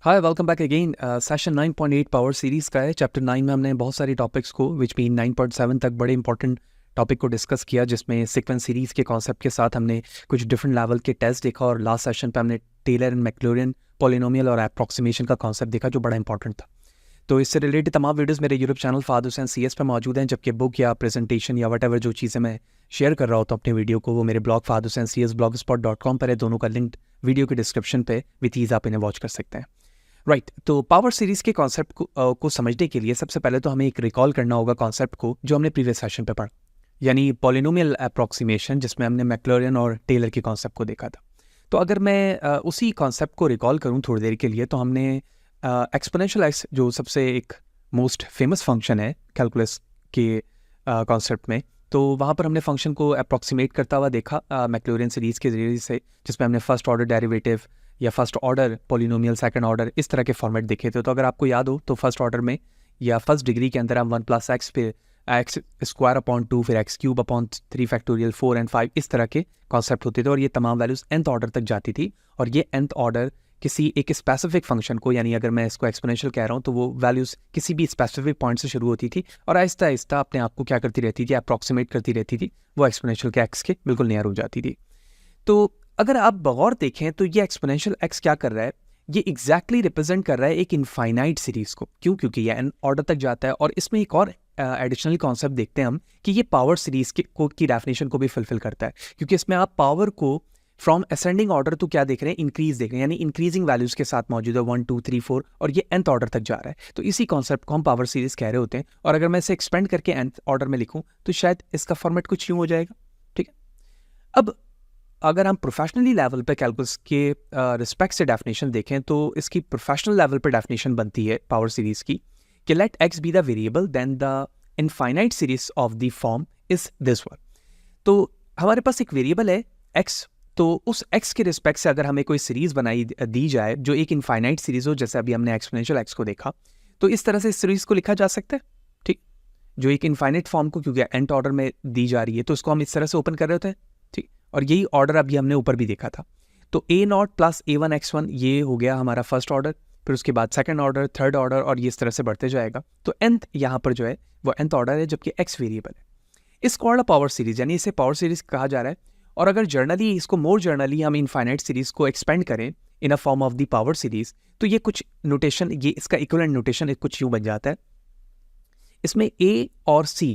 Hi welcome back again. Session 9.8 power series का है। Chapter 9 में हमने बहुत सारी टॉपिक्स को विच मीन 9.7 तक बड़े इंपॉर्टेंट टॉपिक को डिस्कस किया, जिसमें सीक्वेंस सीरीज़ के कॉन्सेप्ट के साथ हमने कुछ डिफरेंट लेवल के टेस्ट देखा और लास्ट सेशन पे हमने टेलर एंड मैक्लॉरिन पॉलिनोमियल और अप्रॉक्सीमेशन का कॉन्सेप्ट देखा जो बड़ा इंपॉर्टेंट था। तो इससे रिलेटेड तमाम वीडियोस मेरे YouTube channel Fahd Hussain CS पे मौजूद हैं, जबकि बुक या प्रेजेंटेशन या वट जो चीज़ें मैं शेयर कर रहा होता हूँ अपने वीडियो को, वो मेरे blog Fahd Hussain CS blogspot.com पर है। दोनों का लिंक वीडियो के डिस्क्रिप्शन पे विथ ईज़ आप इन्हें वॉच कर सकते हैं। राइट तो पावर सीरीज़ के कॉन्सेप्ट को समझने के लिए सबसे पहले तो हमें एक रिकॉल करना होगा कॉन्सेप्ट को जो हमने प्रीवियस सेशन पे पढ़ा, यानी पॉलिनोमियल अप्रॉक्सीमेशन, जिसमें हमने मैक्लॉरिन और टेलर के कॉन्सेप्ट को देखा था। तो अगर मैं उसी कॉन्सेप्ट को रिकॉल करूं थोड़ी देर के लिए, तो हमने एक्सपोनेंशियल एक्स जो सबसे एक मोस्ट फेमस फंक्शन है कैलकुलस के कॉन्सेप्ट में, तो वहाँ पर हमने फंक्शन को अप्रॉक्सीमेट करता हुआ देखा मैक्लॉरिन सीरीज़ के जरिए से, जिसमें हमने फर्स्ट ऑर्डर डेरिवेटिव या first order polynomial, second order, इस तरह के फॉर्मेट देखे थे। तो अगर आपको याद हो तो फर्स्ट ऑर्डर में या फर्स्ट डिग्री के अंदर हम 1 + x फिर x स्क्वायर अपॉन 2 फिर x cube upon 3 factorial 4 and 5 इस तरह के कॉन्सेप्ट होते थे, और ये तमाम वैल्यूज nth ऑर्डर तक जाती थी। और ये nth ऑर्डर किसी एक स्पेसिफिक फंक्शन को, यानी अगर मैं इसको एक्सपोनेंशियल कह रहा हूँ तो वो वैल्यूज किसी भी स्पेसिफिक पॉइंट से शुरू होती थी और आहिस्ता आहिस्ता अपने आप को क्या करती रहती थी, अप्रॉक्सीमेट करती रहती थी, वो एक्सपोनेंशियल के x के बिल्कुल नियर हो जाती थी। तो अगर आप बगौर देखें तो ये एक्सपोनेंशियल x क्या कर रहा है, ये एग्जैक्टली रिप्रेजेंट कर रहा है एक इनफाइनाइट सीरीज को। क्यों? क्योंकि ये n ऑर्डर तक जाता है। और इसमें एक और एडिशनल कॉन्सेप्ट देखते हैं हम कि ये पावर सीरीज की डेफिनेशन को भी फुलफिल करता है, क्योंकि इसमें आप पावर को फ्रॉम असेंडिंग ऑर्डर तो क्या देख रहे हैं, इंक्रीज देख रहे हैं, यानी इंक्रीजिंग वैल्यूज के साथ मौजूद है 1 2 3 4, और ये nth ऑर्डर तक जा रहा है। तो इसी कॉन्सेप्ट को हम पावर सीरीज कह रहे होते हैं। और अगर मैं इसे एक्सपेंड करके nth ऑर्डर में लिखूं तो शायद इसका फॉर्मेट कुछ यूं हो जाएगा। ठीक है, अब अगर हम प्रोफेशनली लेवल पे कैलकुलस के रिस्पेक्ट से डेफिनेशन देखें तो इसकी प्रोफेशनल लेवल पे डेफिनेशन बनती है पावर सीरीज की कि let x be the variable then the infinite series of the form is this one. तो हमारे पास एक वेरिएबल है x, तो उस x के रिस्पेक्ट से अगर हमें कोई सीरीज बनाई दी जाए जो एक इनफाइनाइट सीरीज हो, जैसे अभी हमने एक्सपोनेंशियल x को देखा, तो इस तरह से इस सीरीज को लिखा जा सकता है। ठीक, जो एक इनफाइनाइट फॉर्म को क्योंकि nth ऑर्डर में दी जा रही है तो इसको हम इस तरह से ओपन कर रहे होते हैं। ठीक, और यही ऑर्डर अभी हमने ऊपर भी देखा था। तो a0 + a1 x1 ये हो गया हमारा फर्स्ट ऑर्डर, फिर उसके बाद सेकंड ऑर्डर, थर्ड ऑर्डर, और ये इस तरह से बढ़ते जाएगा। तो nth यहाँ पर जो है वो nth ऑर्डर है, जबकि x वेरिएबल है। इसको ऑर्डर पावर सीरीज, यानी इसे पावर सीरीज कहा जा रहा है। और अगर जर्नली इसको मोर जर्नली हम इनफाइनाइट सीरीज को एक्सपेंड करें in a form of the power series, तो ये कुछ नोटेशन, ये इसका इक्विवेलेंट नोटेशन कुछ यूं बन जाता है। इसमें a और c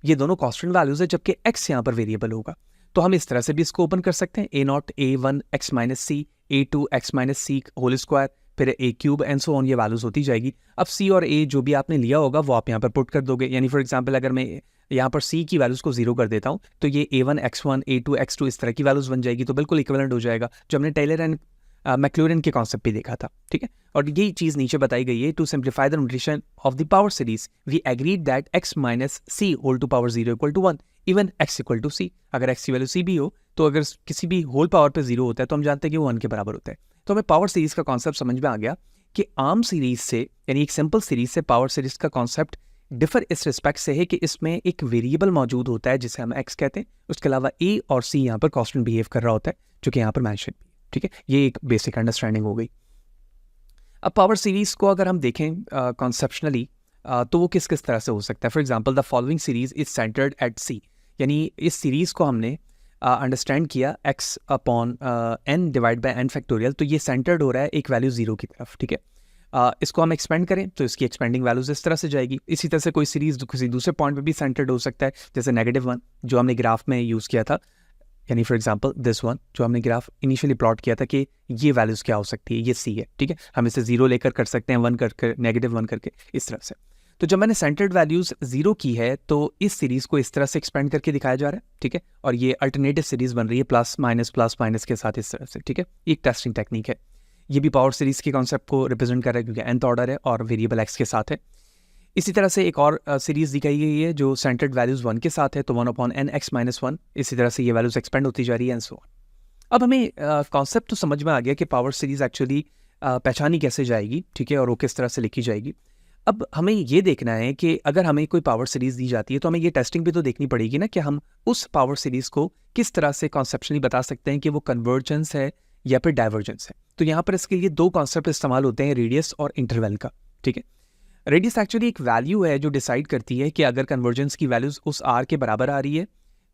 ये दोनों कांस्टेंट वैल्यूज है, जबकि x यहाँ पर वेरिएबल होगा। तो हम इस तरह से भी इसको ओपन कर सकते हैं, a0 a1 x - c, a2 x - c whole square, फिर a cube and so on, ये वैल्यूज होती जाएगी। अब c और a जो भी आपने लिया होगा वो आप यहाँ पर पुट कर दोगे। यानी फॉर एग्जांपल अगर मैं यहाँ पर c की वैल्यूज को 0 कर देता हूँ तो ये a1 x1 a2 x2 इस तरह की वैल्यूज बन जाएगी, तो बिल्कुल इक्विवेलेंट हो जाएगा, जो हमने टेलर एंड मैक्लॉरिन के कॉन्सेप्ट भी देखा था। ठीक है, और यही चीज नीचे बताई गई है। To simplify the notation of the power series we agreed that x - c whole to power 0 = 1 even x = c। अगर x की वैल्यू c भी हो तो अगर किसी भी होल पावर पे 0 होता है तो हम जानते हैं कि वो 1 के बराबर होता है। तो हमें पावर सीरीज का कॉन्सेप्ट समझ में आ गया कि आम सीरीज से, यानी एक सिंपल सीरीज से पावर सीरीज का कॉन्सेप्ट डिफर इस रिस्पेक्ट से है कि इसमें एक वेरिएबल मौजूद होता है जिसे हम x कहते हैं, उसके अलावा a और c यहाँ पर कांस्टेंट बिहेव कर रहा होता है, जो कि यहाँ पर मेंशन भी। ठीक है, ये एक बेसिक अंडरस्टैंडिंग हो गई। अब पावर सीरीज को अगर हम देखें कॉन्सेप्शनली तो वो किस किस तरह से हो सकता है। For example the following series is centred at c, यानी इस सीरीज को हमने अंडरस्टैंड किया x upon n divide by n factorial, तो ये सेंटर्ड हो रहा है एक वैल्यू 0 की तरफ। ठीक है, इसको हम एक्सपेंड करें तो इसकी एक्सपेंडिंग वैल्यूज इस तरह से जाएगी। इसी तरह से कोई सीरीज किसी दूसरे पॉइंट पे भी सेंटर्ड हो सकता है, जैसे -1 जो हमने ग्राफ में यूज़ किया था, यानी फॉर एग्जांपल दिस वन जो हमने ग्राफ इनिशियली प्लॉट किया था कि ये वैल्यूज क्या हो सकती है, ये c है। ठीक है, हम इसे 0 लेकर कर सकते हैं, 1 करके, -1 करके, इस तरह से। तो जब मैंने सेंटर्ड वैल्यूज 0 की है तो इस सीरीज को इस तरह से एक्सपेंड करके दिखाया जा रहा है। ठीक है, और ये अल्टरनेटिव सीरीज बन रही है प्लस माइनस के साथ इस तरह से। ठीक है, एक टेस्टिंग टेक्निक है। ये भी पावर सीरीज के कॉन्सेप्ट को रिप्रेजेंट कर रहा है क्योंकि nth ऑर्डर है और वेरिएबल x के साथ है। इसी तरह से एक और सीरीज दिखाई गई है जो सेंटर्ड वैल्यूज 1 के साथ है, तो 1/n x - 1, इसी तरह से ये वैल्यूज एक्सपेंड होती जा रही है एंड सो ऑन। अब हमें कॉन्सेप्ट तो समझ में आ गया कि पावर सीरीज एक्चुअली पहचानी कैसे जाएगी, ठीक है, और वो किस तरह से लिखी जाएगी। अब हमें ये देखना है कि अगर हमें कोई पावर सीरीज दी जाती है तो हमें ये टेस्टिंग भी तो देखनी पड़ेगी ना कि हम उस पावर सीरीज को किस तरह से कॉन्सेप्शनली बता सकते हैं कि वो कन्वर्जेंस है या फिर डाइवर्जेंस है। तो यहाँ पर इसके लिए दो कॉन्सेप्ट इस्तेमाल होते हैं, रेडियस और इंटरवल का। ठीक है, रेडियस एक्चुअली एक वैल्यू है जो डिसाइड करती है कि अगर कन्वर्जेंस की वैल्यूज उस आर के बराबर आ रही है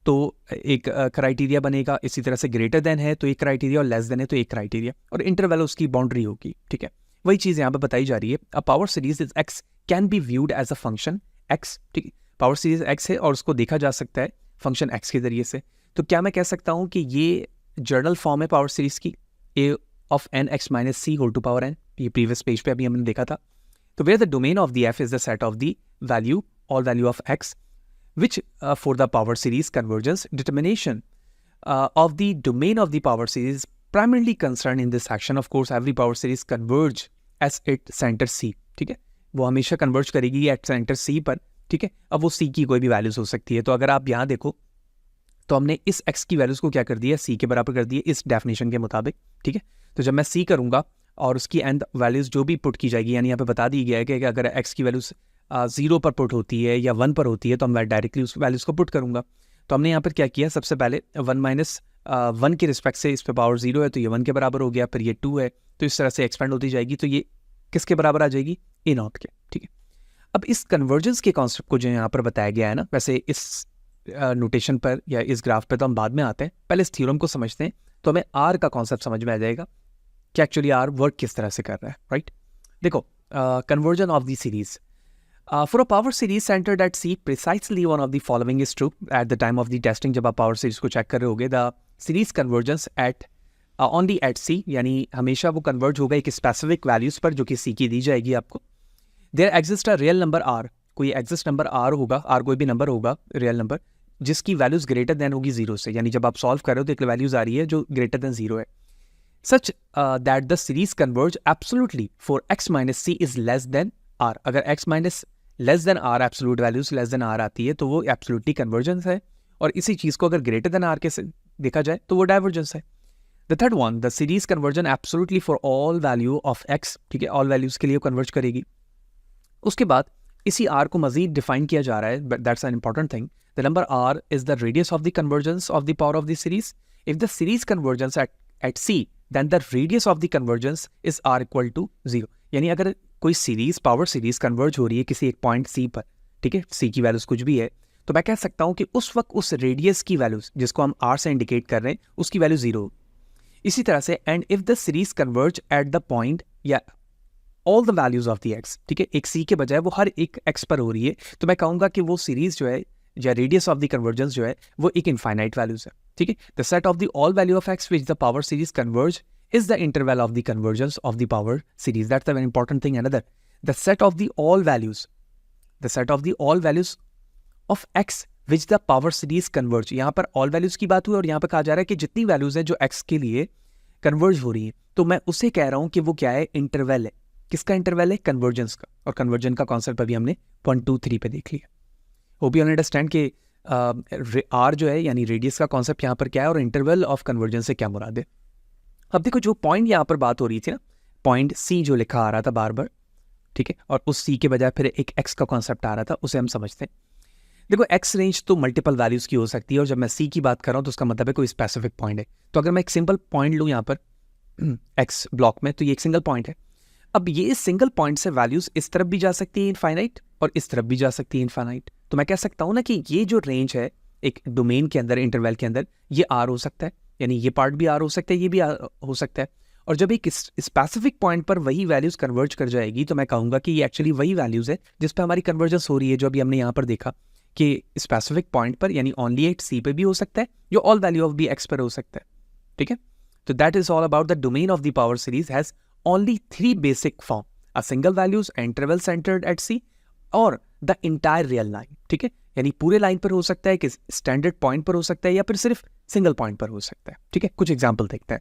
तो एक क्राइटेरिया बनेगा, इसी तरह से ग्रेटर देन है तो एक क्राइटेरिया और लेस देन है तो एक क्राइटेरिया, और इंटरवल उसकी बाउंड्री होगी। ठीक है, वही चीज़ यहाँ पर बताई जा रही है। A power series is x can be viewed as a function x. ठीक है, पावर सीरीज एक्स है और उसको देखा जा सकता है फंक्शन एक्स के जरिए से। तो क्या मैं कह सकता हूँ कि ये जर्नल फॉर्म है पावर सीरीज की, a of n x minus c whole to power n. ये प्रीवियस पेज पे अभी हमने देखा था। तो where the domain of the f is the set of the value, all value of x, which for the power series convergence determination of the domain of the power series is primarily concerned in this section. Of course, every power series converge as it center c. ठीक है, वो हमेशा converge करेगी at center c पर। ठीक है, अब वो c की कोई भी वैल्यूज हो सकती है। तो अगर आप यहाँ देखो तो हमने इस x की वैल्यूज को क्या कर दिया, c के बराबर कर दिया इस डेफिनेशन के मुताबिक। ठीक है, तो जब मैं c करूंगा और उसकी एंड वैल्यूज जो भी पुट की जाएगी, यानी यहाँ पे बता दी गया है कि अगर x की वैल्यूज 0 पर पुट होती है या 1 पर होती है तो मैं डायरेक्टली उस वैल्यूज को पुट करूंगा। तो हमने यहाँ पर क्या किया, सबसे पहले 1 माइनस 1 के रिस्पेक्ट से इस पे पावर 0 है तो ये 1 के बराबर हो गया, फिर ये 2 है तो इस तरह से एक्सपेंड होती जाएगी, तो ये किसके बराबर आ जाएगी, ए नॉट के। ठीक है, अब इस कन्वर्जेंस के कॉन्सेप्ट को जो यहाँ पर बताया गया है ना, वैसे इस नोटेशन पर या इस ग्राफ पे तो हम बाद में आते हैं, पहले इस थ्योरम को समझते हैं तो हमें आर का कॉन्सेप्ट समझ में आ जाएगा कि एक्चुअली आर वर्क किस तरह से कर रहा है। राइट, देखो convergence of the series for a power series centered at c precisely one of the following is true at the time of the testing. जब आप पावर सीरीज को चेक कर रहे होगे, the series convergence at only at c, यानी हमेशा वो converge होगा एक स्पेसिफिक वैल्यूज पर जो कि सी की दी जाएगी आपको। There exist a real number r, कोई एग्जिस्ट नंबर आर होगा, आर कोई भी नंबर होगा रियल नंबर जिसकी वैल्यूज ग्रेटर देन होगी 0 से, यानी जब आप सॉल्व कर रहे हो तो एक वैल्यूज आ रही है जो ग्रेटर देन 0 है, such that the series converge absolutely for x minus c is less than r। अगर x minus less than r absolute values less than r आती है तो वो absolutely convergence है, और इसी चीज़ को अगर greater than r के से देखा जाए तो वो divergence है। The third one, the series convergence absolutely for all value of x। ठीक है, all values के लिए converge करेगी। उसके बाद इसी r को मजीद डिफाइन किया जा रहा है, but that's an important thing। The number r is the radius of the convergence of the power of the series। If the series convergence at c then the radius of the convergence is r equal to 0। यानी अगर कोई series power series converge हो रही है किसी एक point c पर, ठीक है, c की वैल्यूज कुछ भी है, तो मैं कह सकता हूं कि उस वक्त उस रेडियस की वैल्यूज जिसको हम r से इंडिकेट कर रहे हैं उसकी वैल्यू 0 होगी। इसी तरह से and if the series converge at the point या all the values of the x, ठीक है, एक c के बजाय वो हर एक x पर हो रही है, तो मैं कहूंगा कि वो सीरीज जो है या रेडियस ऑफ द कन्वर्जेंस जो है वो एक इनफाइनाइट वैल्यूज है। ठीक है, the set of the all value of x which the power series converge is the interval of the convergence of the power series। That's a very important thing। Another, the set of the all values of x which the power series converge। यहाँ पर all values की बात हुई और यहाँ पर कहा जा रहा है कि जितनी values हैं जो x के लिए converge हो रही है, तो मैं उससे कह रहा हूँ कि वो क्या है, इंटरवल है। किसका इंटरवल है, कन्वर्जेंस का। और कन्वर्जन का कॉन्सेप्ट अभी हमने 1, 2, 3 पे देख लिया। होप यू अंडरस्टैंड कि आर जो है यानी रेडियस का कॉन्सेप्ट यहाँ पर क्या है और इंटरवल ऑफ कन्वर्जेंस से क्या मुराद है। अब देखो जो पॉइंट यहाँ पर बात हो रही थी ना, पॉइंट सी जो लिखा आ रहा था बार बार, ठीक है, और उस सी के बजाय फिर एक एक्स का कॉन्सेप्ट आ रहा था, उसे हम समझते हैं। देखो एक्स रेंज तो मल्टीपल वैल्यूज की हो सकती है, और जब मैं सी की बात कर रहा हूँ तो उसका मतलब है कोई स्पेसिफिक पॉइंट है। तो अगर मैं एक सिंपल पॉइंट लूँ यहाँ पर एक्स ब्लॉक में, तो ये एक सिंगल पॉइंट है। अब ये सिंगल पॉइंट से वैल्यूज इस तरफ भी जा सकती है इनफाइनाइट और इस तरफ भी जा सकती है इनफाइनाइट। तो मैं कह सकता हूँ ना कि ये जो रेंज है एक डोमेन के अंदर, इंटरवल के अंदर, ये आर हो सकता है, यानी ये पार्ट भी आर हो सकता है, ये भी आर हो सकता है। और जब एक स्पेसिफिक पॉइंट पर वही वैल्यूज कन्वर्ज कर जाएगी तो मैं कहूँगा कि ये एक्चुअली वही वैल्यूज है जिस पर हमारी कन्वर्जेंस हो रही है, जो अभी हमने यहाँ पर देखा कि स्पेसिफिक पॉइंट पर यानी ओनली एट सी पे भी हो सकता है, जो all value of b x पर हो सकता है। ठीक है, तो that is all about the domain of the power series has only 3 basic form, a single values, interval centered at c और द इंटायर रियल लाइन। ठीक है, यानी पूरे लाइन पर हो सकता है कि स्टैंडर्ड पॉइंट पर हो सकता है या फिर सिर्फ सिंगल पॉइंट पर हो सकता है। ठीक है, कुछ एग्जाम्पल देखते हैं।